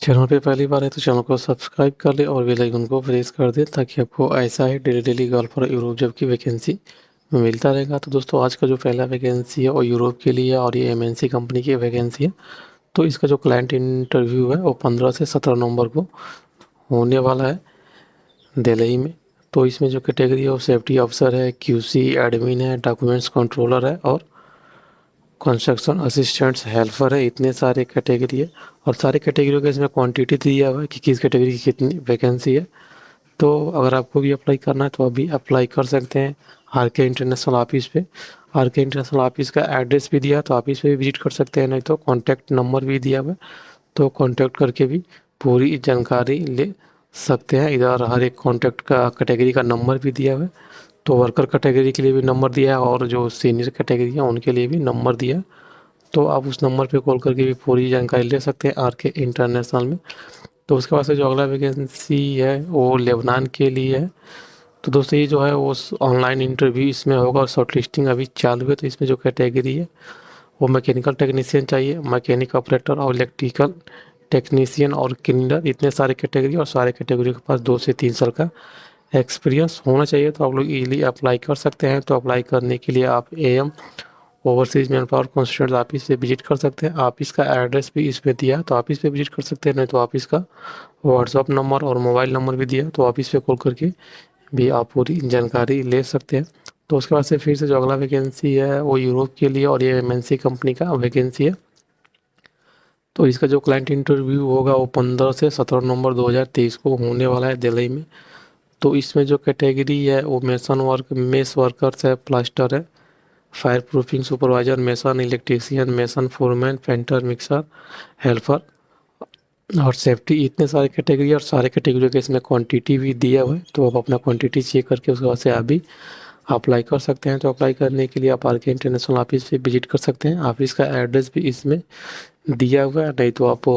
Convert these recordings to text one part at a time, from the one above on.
Channel पे पहली बार है तो चैनल को सब्सक्राइब कर ले और बेल आइकन को प्रेस कर दे ताकि आपको ऐसा ही डेली डेली गल्फ और यूरोप जॉब की वैकेंसी मिलता रहेगा। तो दोस्तों आज का जो पहला वैकेंसी है वो यूरोप के लिए है और ये एमएनसी कंपनी की वैकेंसी है। तो इसका जो क्लाइंट इंटरव्यू है वो 15 से 17 नवंबर को होने वाला है दिल्ली में। तो इसमें जो कैटेगरी है वो सेफ्टी ऑफिसर है, क्यूसी एडमिन है, डॉक्यूमेंट्स कंट्रोलर है और कंस्ट्रक्शन असिस्टेंट्स हेल्पर है। इतने सारे कैटेगरी है और सारे कैटेगरियों का इसमें क्वांटिटी दिया हुआ है कि किस कैटेगरी की कितनी वैकेंसी है। तो अगर आपको भी अप्लाई करना है तो अभी अप्लाई कर सकते हैं आर के इंटरनेशनल ऑफिस पे। आर के इंटरनेशनल ऑफिस का एड्रेस भी दिया है तो ऑफिस पे भी विजिट कर सकते हैं, नहीं तो कॉन्टैक्ट नंबर भी दिया हुआ है तो कॉन्टैक्ट करके भी पूरी जानकारी ले सकते हैं। इधर हर एक कॉन्टैक्ट का कैटेगरी का नंबर भी दिया हुआ है। तो वर्कर कैटेगरी के लिए भी नंबर दिया है और जो सीनियर कैटेगरी है उनके लिए भी नंबर दिया है। तो आप उस नंबर पे कॉल करके भी पूरी जानकारी ले सकते हैं आर के इंटरनेशनल में। तो उसके बाद से जो अगला वैकेंसी है वो लेबनान के लिए है। तो दोस्तों ये जो है वो ऑनलाइन इंटरव्यू इसमें होगा और शॉर्ट लिस्टिंग अभी चालू है। तो इसमें जो कैटेगरी है वो मैकेनिकल टेक्नीशियन चाहिए, मैकेनिक ऑपरेटर और इलेक्ट्रिकल टेक्नीशियन और क्लीनर, इतने सारे कैटेगरी और सारे कैटेगरी के पास 2 से 3 साल का एक्सपीरियंस होना चाहिए। तो आप लोग इजीली अप्लाई कर सकते हैं। तो अप्लाई करने के लिए आप M overseas manpower constituent office से विजिट कर सकते हैं। ऑफिस का एड्रेस भी इसमें दिया है तो ऑफिस पे विजिट कर सकते हैं, नहीं तो ऑफिस का व्हाट्सअप नंबर और मोबाइल नंबर भी दिया है तो ऑफिस पे कॉल करके भी आप पूरी जानकारी ले सकते हैं। तो उसके बाद से फिर से जो अगला वैकेंसी है वो यूरोप के लिए और ये एमएनसी कंपनी का वैकेंसी है। तो इसका जो क्लाइंट इंटरव्यू होगा वो 15 से 17 नवंबर 2023 को होने वाला है दिल्ली में। तो इसमें जो कैटेगरी है वो मेस वर्कर्स है, प्लास्टर है, fire proofing supervisor, mason electrician, mason foreman, painter, mixer, helper और सेफ्टी, इतने सारे कैटेगरी और सारे कैटेगरी के इसमें क्वांटिटी भी दिया हुआ है। तो आप अपना क्वांटिटी चेक करके उसके बाद से आप भी अप्लाई कर सकते हैं। तो अप्लाई करने के लिए आप आर के इंटरनेशनल ऑफिस पे विजिट कर सकते हैं। ऑफिस का एड्रेस भी इसमें दिया हुआ है, नहीं तो आप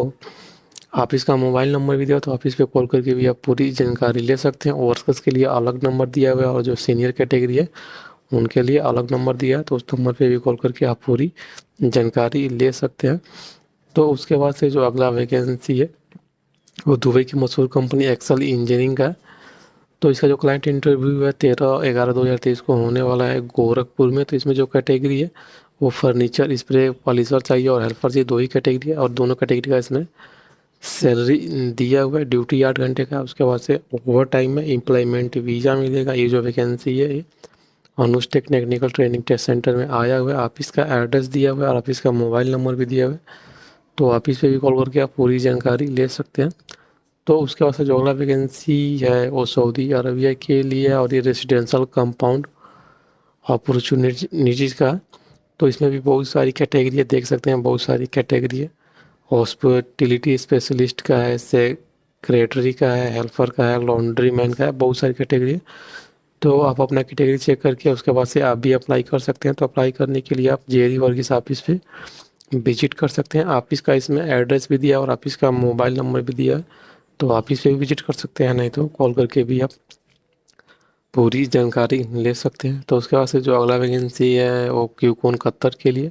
ऑफिस का मोबाइल नंबर भी दिया तो ऑफिस पे कॉल करके भी आप पूरी जानकारी ले सकते हैं। वर्कर्स के लिए अलग नंबर दिया हुआ है और जो सीनियर कैटेगरी है उनके लिए अलग नंबर दिया है तो उस नंबर पे भी कॉल करके आप पूरी जानकारी ले सकते हैं। तो उसके बाद से जो अगला वैकेंसी है वो दुबई की मशहूर कंपनी एक्सेल इंजीनियरिंग का है। तो इसका जो क्लाइंट इंटरव्यू है 13/11/2023 को होने वाला है गोरखपुर में। तो इसमें जो कैटेगरी है वो फर्नीचर स्प्रे पॉलिशर चाहिए और हेल्पर चाहिए, 2 ही कैटेगरी है और दोनों कैटेगरी का इसमें सैलरी दिया हुआ है। ड्यूटी 8 घंटे का, उसके बाद से ओवर टाइम में एम्प्लॉयमेंट वीज़ा मिलेगा। ये जो वैकेंसी है ये अनुष्टेक टेक्निकल ट्रेनिंग टेस्ट सेंटर में आया हुआ है। ऑफिस का एड्रेस दिया हुआ है और ऑफिस का मोबाइल नंबर भी दिया हुआ है तो ऑफिस पे भी कॉल करके आप पूरी जानकारी ले सकते हैं। तो उसके बाद से जो अगला वैकेंसी है वो सऊदी अरबिया के लिए है और ये रेसिडेंशियल कंपाउंड अपॉर्चुनिटीज का है। तो इसमें भी बहुत सारी कैटेगरी है, देख सकते हैं बहुत सारी कैटेगरी है। हॉस्पिटलिटी स्पेशलिस्ट का है, सेक्रेटरी का है, हेल्पर का है, लॉन्ड्री मैन का है, बहुत सारी कैटेगरी है। तो आप अपना कैटेगरी चेक करके उसके बाद से आप भी अप्लाई कर सकते हैं। तो अप्लाई करने के लिए आप जेरी वर्गीस ऑफिस पे विजिट कर सकते हैं। ऑफिस का इसमें एड्रेस भी दिया और ऑफिस का मोबाइल नंबर भी दिया है तो ऑफिस पे भी विजिट कर सकते हैं, नहीं तो कॉल करके भी आप पूरी जानकारी ले सकते हैं। तो उसके बाद से जो अगला वैकेंसी है वो क्यूकॉन कतर के लिए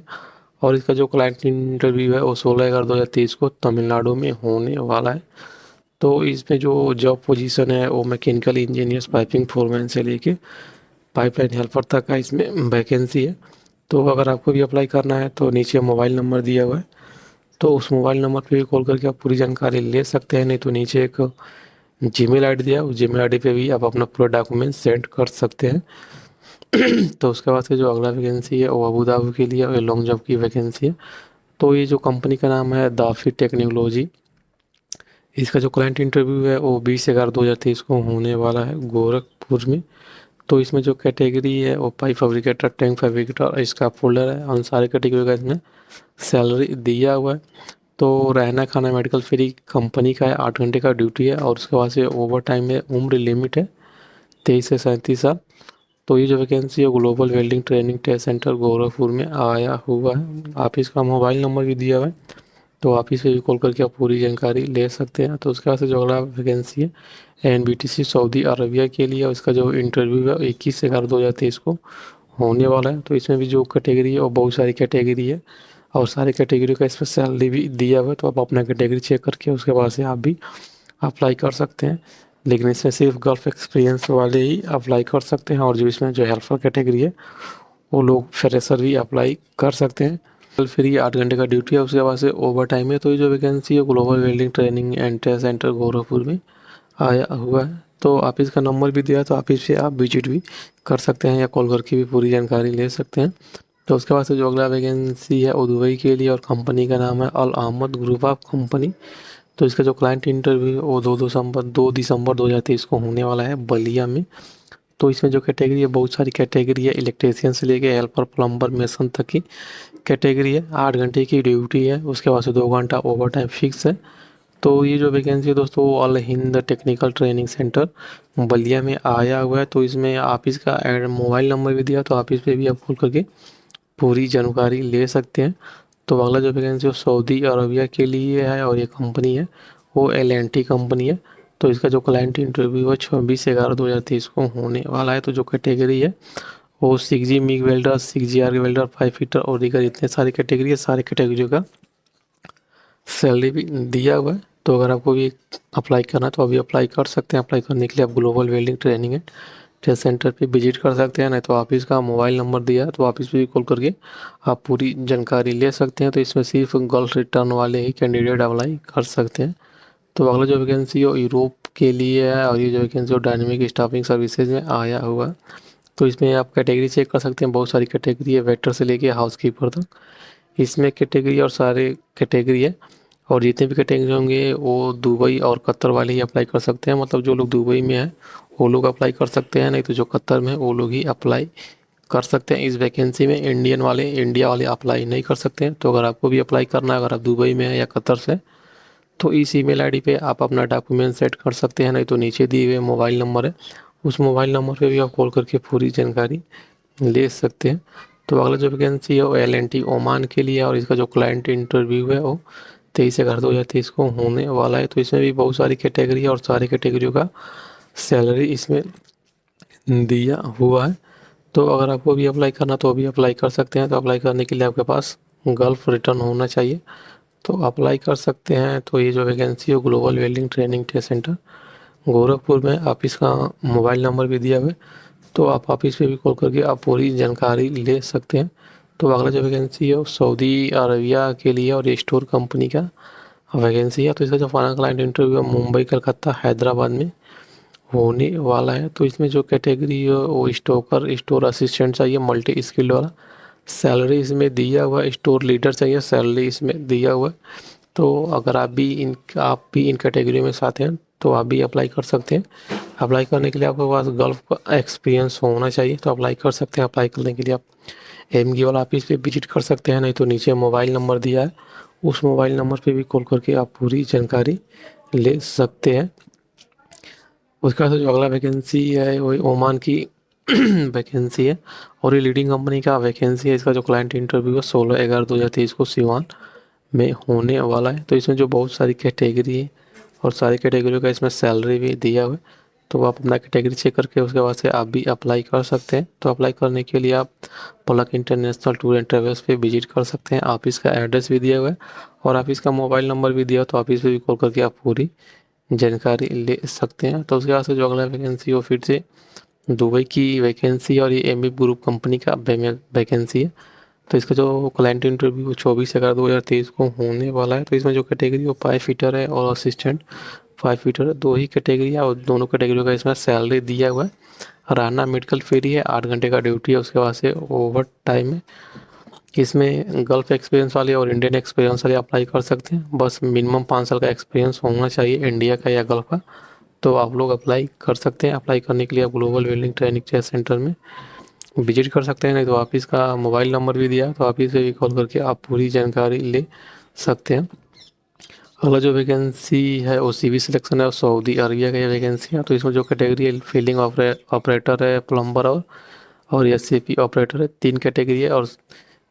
और इसका जो क्लाइंट इंटरव्यू है वो 16/11/2023 को तमिलनाडु में होने वाला है। तो इसमें जो जॉब पोजीशन है वो मैकेनिकल इंजीनियर्स पाइपिंग फोरमैन से लेके पाइपलाइन हेल्पर तक का इसमें वैकेंसी है। तो अगर आपको भी अप्लाई करना है तो नीचे मोबाइल नंबर दिया हुआ है तो उस मोबाइल नंबर पे भी कॉल करके आप पूरी जानकारी ले सकते हैं, नहीं तो नीचे एक जीमेल आईडी दिया है उस जीमेल आईडी पे भी आप अपना पूरा डॉक्यूमेंट सेंड कर सकते हैं। तो उसके बाद से जो अगला वैकेंसी है वो अबू धाबी के लिए लॉन्ग जॉब की वैकेंसी है। तो ये जो कंपनी का नाम है दाफी टेक्नोलॉजी। इसका जो क्लाइंट इंटरव्यू है वो 20/11/2023 को होने वाला है गोरखपुर में। तो इसमें जो कैटेगरी है वो पाइप फैब्रिकेटर, टैंक फैब्रिकेटर और इसका फोल्डर है। उन सारे कैटेगरी का इसमें सैलरी दिया हुआ है। तो रहना खाना मेडिकल फ्री कंपनी का है, 8 घंटे का ड्यूटी है और उसके बाद से ओवर टाइम में उम्र लिमिट है 23 से 37 साल। तो ये जो वैकेंसी है global welding training test centre Gorakhpur में आया हुआ है। आप इसका मोबाइल नंबर भी दिया हुआ है तो आप इस पे भी कॉल करके आप पूरी जानकारी ले सकते हैं। तो उसके बाद से जो अगला वैकेंसी है एनबीटीसी सऊदी अरबिया के लिए, उसका जो इंटरव्यू है 21/11/2023 को होने वाला है। तो इसमें भी जो कैटेगरी है वो बहुत सारी कैटेगरी है और सारी कैटेगरी का इसमें सैलरी भी दिया हुआ है। तो आप अपना कैटेगरी चेक करके उसके बाद से आप भी अप्लाई कर सकते हैं। लेकिन इसमें सिर्फ गल्फ एक्सपीरियंस वाले ही अप्लाई कर सकते हैं, और जो इसमें जो हेल्पर कैटेगरी है वो लोग फ्रेशर भी अप्लाई कर सकते हैं। कल फिर ये 8 घंटे का ड्यूटी है, उसके बाद से ओवर टाइम है। तो ये जो वैकेंसी है global welding training and test centre Gorakhpur में आया हुआ है। तो आप इसका नंबर भी दिया, तो आप इससे आप विजिट भी कर सकते हैं या कॉल करके भी पूरी जानकारी ले सकते हैं। तो उसके बाद से जो अगला वैकेंसी है वो दुबई के लिए, और कंपनी का नाम है अल अहमद ग्रुप ऑफ कंपनी। तो इसका जो क्लाइंट इंटरव्यू है वो 2 दिसंबर 2023 को होने वाला है बलिया में। तो इसमें जो कैटेगरी है, बहुत सारी कैटेगरी है, इलेक्ट्रीशियन से लेके हेल्पर प्लम्बर मेसन तक की कैटेगरी है। 8 घंटे की ड्यूटी है, उसके बाद से 2 घंटा ओवर टाइम फिक्स है। तो ये जो वैकेंसी है दोस्तों वो all Hind technical training centre Ballia में आया हुआ है। तो इसमें आप इसका मोबाइल नंबर भी दिया, तो आप इस पर भी आप कॉल करके पूरी जानकारी ले सकते हैं। तो अगला जो वैकेंसी है सऊदी अरबिया के लिए है, और ये कंपनी है वो L&T कंपनी है। तो इसका जो क्लाइंट इंटरव्यू है 26/11/2023 को होने वाला है। तो जो कैटेगरी है वो 6G MiG welder, 6G arc welder, 5 fitter और दीगर इतने सारी कैटेगरी है। सारे कैटेगरी का सैलरी भी दिया हुआ है। तो अगर आपको भी अप्लाई करना है तो अभी अप्लाई कर सकते हैं। अप्लाई करने के लिए आप global welding training and test centre पे विजिट कर सकते हैं, नहीं तो आप इसका मोबाइल नंबर दिया है तो आप इस पर भी कॉल करके आप पूरी जानकारी ले सकते हैं। तो इसमें सिर्फ गल्फ रिटर्न वाले ही कैंडिडेट अप्लाई कर सकते हैं। तो अगला जो वैकेंसी है वो यूरोप के लिए है, और ये जो वैकेंसी है डायनेमिक स्टाफिंग सर्विसेज में आया हुआ है। तो इसमें आप कैटेगरी चेक कर सकते हैं, बहुत सारी कैटेगरी है, वेटर से लेके हाउसकीपर तक इसमें कैटेगरी और सारे कैटेगरी है। और जितने भी कैटेगरी होंगे वो दुबई और कतर वाले ही अप्लाई कर सकते हैं। मतलब जो लोग दुबई में हैं वो लोग अप्लाई कर सकते हैं, नहीं तो जो कतर में है वो लोग ही अप्लाई कर सकते हैं। इस वैकेंसी में इंडिया वाले अप्लाई नहीं कर सकते हैं। तो अगर आपको भी अप्लाई करना है, अगर आप दुबई में हैं या कतर से, तो इस ईमेल आईडी पे आप अपना डॉक्यूमेंट सेट कर सकते हैं, नहीं तो नीचे दिए हुए मोबाइल नंबर है उस मोबाइल नंबर पे भी आप कॉल करके पूरी जानकारी ले सकते हैं। तो अगला जो वैकेंसी है वो L&T ओमान के लिए है, और इसका जो क्लाइंट इंटरव्यू है वो 23/11/2023 को होने वाला है। तो इसमें भी बहुत सारी कैटेगरी है और सारी कैटेगरियों का सैलरी इसमें दिया हुआ है। तो अगर आपको भी अप्लाई करना तो अभी अप्लाई कर सकते हैं। तो अप्लाई करने के लिए आपके पास गल्फ रिटर्न होना चाहिए, तो अप्लाई कर सकते हैं। तो ये जो वैकेंसी है global welding training test centre Gorakhpur में, आप इसका मोबाइल नंबर भी दिया हुआ है, तो आप ऑफिस पे भी कॉल करके आप पूरी जानकारी ले सकते हैं। तो अगला जो वैकेंसी है वो सऊदी अरबिया के लिए, और ये स्टोर कंपनी का वैकेंसी है। तो इसका जो फाइनल क्लाइंट इंटरव्यू है मुंबई, कलकत्ता, हैदराबाद में होने वाला है। तो इसमें जो कैटेगरी है वो स्टोर असिस्टेंट चाहिए, मल्टी स्किल्ड वाला। सैलरी इसमें दिया हुआ है, स्टोर लीडर चाहिए, सैलरी इसमें दिया हुआ है। तो अगर आप भी इन कैटेगरी में साथ हैं तो आप भी अप्लाई कर सकते हैं। अप्लाई करने के लिए आपके पास गल्फ का एक्सपीरियंस होना चाहिए, तो अप्लाई कर सकते हैं। अप्लाई करने के लिए आप एमगी वाला ऑफिस पे विजिट कर सकते हैं, नहीं तो नीचे मोबाइल नंबर दिया है उस मोबाइल नंबर पे भी कॉल करके आप पूरी जानकारी ले सकते हैं। उसके बाद जो अगला वैकेंसी है वही ओमान की वैकेंसी है, और ये लीडिंग कंपनी का वैकेंसी है। इसका जो क्लाइंट इंटरव्यू है 16/11/2023 को सिवान में होने वाला है। तो इसमें जो बहुत सारी कैटेगरी है और सारी कैटेगरी का इसमें सैलरी भी दिया हुआ है। तो आप अपना कैटेगरी चेक करके उसके बाद से आप भी अप्लाई कर सकते हैं। तो अप्लाई करने के लिए आप पलक इंटरनेशनल टूर एंड ट्रेवल्स पे विजिट कर सकते हैं। आप इसका एड्रेस भी दिया हुआ है और आप इसका मोबाइल नंबर भी दिया, तो आप इस पर भी कॉल करके आप पूरी जानकारी ले सकते हैं। तो उसके बाद से जो अगला वैकेंसी हो फिर से दुबई की वैकेंसी, और ये एमबी ग्रुप कंपनी का वैकेंसी है। तो इसका जो क्लाइंट इंटरव्यू 24/11/2023 को होने वाला है। तो इसमें जो कैटेगरी वो 5 फीटर है और असिस्टेंट 5 फीटर है, दो ही कैटेगरी है, और दोनों कैटेगरी का इसमें सैलरी दिया हुआ है। रहना मेडिकल फ्री है, 8 घंटे का ड्यूटी है, उसके बाद से ओवर टाइम है। इसमें गल्फ एक्सपीरियंस वाले और इंडियन एक्सपीरियंस वाले अप्लाई कर सकते हैं। बस मिनिमम 5 साल का एक्सपीरियंस होना चाहिए इंडिया का या गल्फ का, तो आप लोग अप्लाई कर सकते हैं। अप्लाई करने के लिए आप global welding training test centre में विजिट कर सकते हैं, नहीं तो आप इसका मोबाइल नंबर भी दिया तो आप इसे भी कॉल करके आप पूरी जानकारी ले सकते हैं। अगला जो वैकेंसी है वो सीवी सिलेक्शन है, और सऊदी अरबिया का ये वैकेंसी है। तो इसमें जो कैटेगरी है फील्डिंग ऑपरेटर है, प्लम्बर और एससीपी ऑपरेटर है, 3 कैटेगरी है। और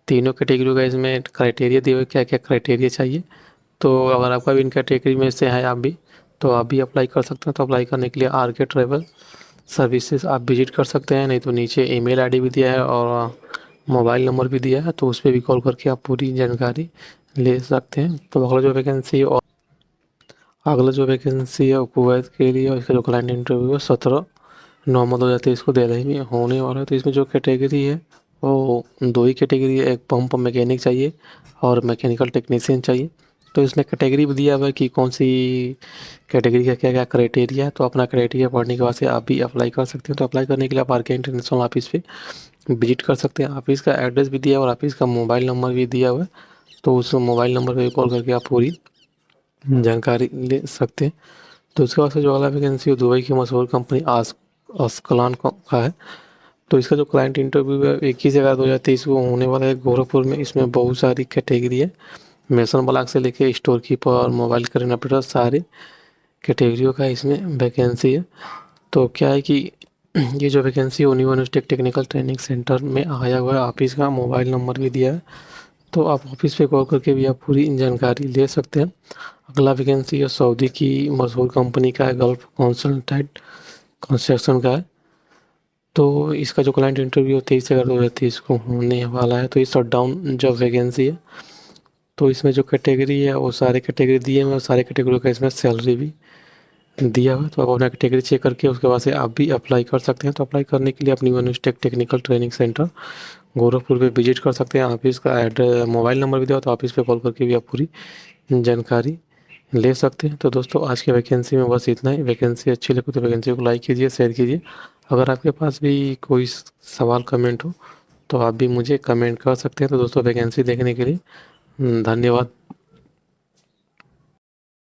तीनों कैटेगरी का इसमें क्राइटेरिया दिए हुए क्या क्या क्राइटेरिया चाहिए। तो अगर आपका भी इन कैटेगरी में से है आप भी, तो आप भी अप्लाई कर सकते हैं। तो अप्लाई करने के लिए RK ट्रेवल सर्विसेज आप विजिट कर सकते हैं, नहीं तो नीचे ईमेल आईडी भी दिया है और मोबाइल नंबर भी दिया है, तो उस पे भी कॉल करके आप पूरी जानकारी ले सकते हैं। तो अगला जो वैकेंसी है वो कुवैत के लिए, और इसका जो क्लाइंट इंटरव्यू है 17 नवंबर 2023 को दिल्ली में होने वाला है। तो इसमें जो कैटेगरी है वो दो ही कैटेगरी है, एक पंप मैकेनिक चाहिए और मैकेनिकल टेक्नीशियन चाहिए। तो इसमें कैटेगरी भी दिया हुआ है कि कौन सी कैटेगरी का क्या क्या क्राइटेरिया है। तो अपना क्राइटेरिया पढ़ने के बाद से आप भी अप्लाई कर सकते हैं। तो अप्लाई करने के लिए आप आर के इंटरनेशनल ऑफिस पे विजिट कर सकते हैं। ऑफिस का एड्रेस भी दिया है और ऑफिस का मोबाइल नंबर भी दिया हुआ है। तो उस मोबाइल नंबर पे कॉल करके आप पूरी जानकारी ले सकते हैं। तो उसके बाद से जो अगला वैकेंसी है दुबई की मशहूर कंपनी अस्कलान का है। तो इसका जो क्लाइंट इंटरव्यू है 21/11/2023 को होने वाला है गोरखपुर में। इसमें बहुत सारी कैटेगरी है, मेसन ब्लॉक से लेके store keeper, mobile crane operator, सारे कैटेगरियों का इसमें वैकेंसी है। तो क्या है कि ये जो वैकेंसी है new university technical training centre में आया हुआ है। ऑफिस का मोबाइल नंबर भी दिया है, तो आप ऑफिस पे कॉल करके भी आप पूरी जानकारी ले सकते हैं। अगला वैकेंसी है सऊदी की मशहूर कंपनी का है, गल्फ कंसल्टेंट कंस्ट्रक्शन का है। तो इसका जो क्लाइंट इंटरव्यू 23/11/2023 को होने वाला है। तो ये शट डाउन जॉब वैकेंसी है। तो इसमें जो कैटेगरी है वो सारे कैटेगरी दिए हुए हैं, और सारे कैटेगरी का इसमें सैलरी भी दिया हुआ है। तो आप अपना कैटेगरी चेक करके उसके बाद से आप भी अप्लाई कर सकते हैं। तो अप्लाई करने के लिए अपनी university technical training centre Gorakhpur पे विजिट कर सकते हैं। ऑफिस का एड्रेस मोबाइल नंबर भी दिया, तो ऑफिस पे कॉल करके भी आप पूरी जानकारी ले सकते हैं। तो दोस्तों आज की वैकेंसी में बस इतना ही। वैकेंसी अच्छी लगे तो वैकेंसी को लाइक कीजिए, शेयर कीजिए। अगर आपके पास भी कोई सवाल कमेंट हो तो आप भी मुझे कमेंट कर सकते हैं। तो दोस्तों वैकेंसी देखने के लिए धन्यवाद।